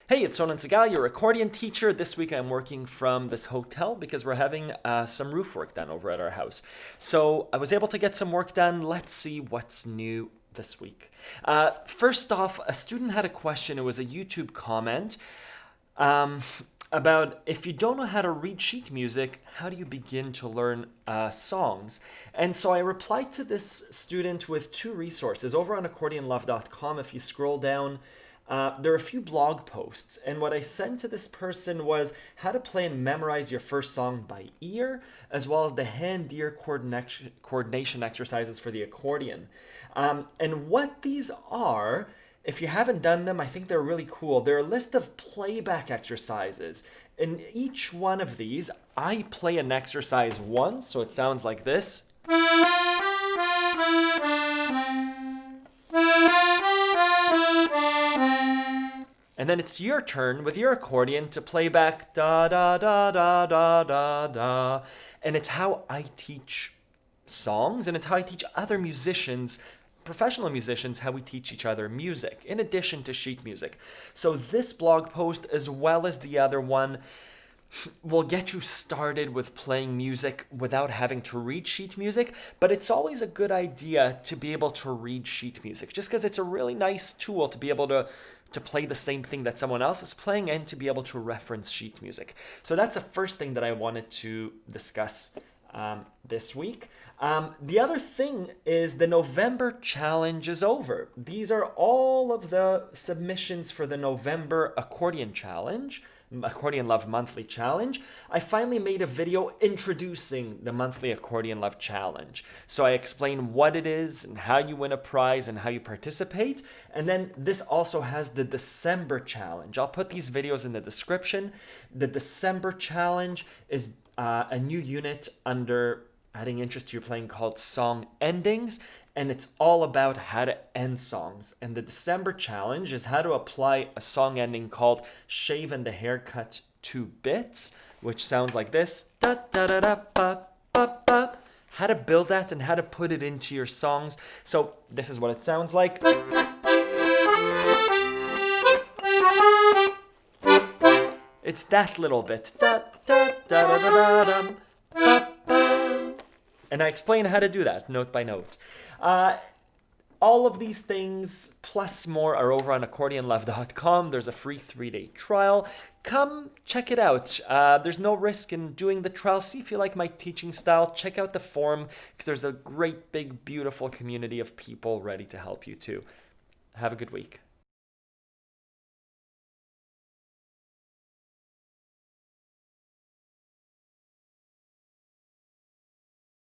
Hey, it's Ronan Segal, your accordion teacher. This week I'm working from this hotel because we're having some roof work done over at our house. So I was able to get some work done. Let's see what's new this week. First off, a student had a question. It was a YouTube comment about if you don't know how to read sheet music, how do you begin to learn songs? And so I replied to this student with two resources. Over on accordionlove.com, if you scroll down, there are a few blog posts, and what I sent to this person was how to play and memorize your first song by ear, as well as the hand-ear coordination exercises for the accordion. And what these are, if you haven't done them, I think they're really cool. They're a list of playback exercises. In each one of these, I play an exercise once, so it sounds like this. And then it's your turn with your accordion to play back da da da da da da da. And it's how I teach songs, and it's how I teach other musicians, professional musicians, how we teach each other music, in addition to sheet music. So this blog post, as well as the other one, will get you started with playing music without having to read sheet music, but it's always a good idea to be able to read sheet music, just because it's a really nice tool to be able to play the same thing that someone else is playing and to be able to reference sheet music. So that's the first thing that I wanted to discuss this week. The other thing is the November challenge is over. These are all of the submissions for the November accordion challenge, Accordion Love Monthly Challenge. I finally made a video introducing the monthly Accordion Love Challenge. So I explain what it is and how you win a prize and how you participate. And then this also has the December challenge. I'll put these videos in the description. The December challenge is a new unit under Adding Interest to Your Playing called Song Endings, and it's all about how to end songs. And the December challenge is how to apply a song ending called Shave and the Haircut 2 bits, which sounds like this. Da, da, da, da, ba, ba, ba. How to build that and how to put it into your songs. So this is what it sounds like. It's that little bit. Da, da, da, da, da, da, da, ba, ba. And I explain how to do that note by note. All of these things plus more are over on accordionlove.com. There's a free 3-day trial. Come check it out. There's no risk in doing the trial. See if you like my teaching style. Check out the forum because there's a great, big, beautiful community of people ready to help you too. Have a good week.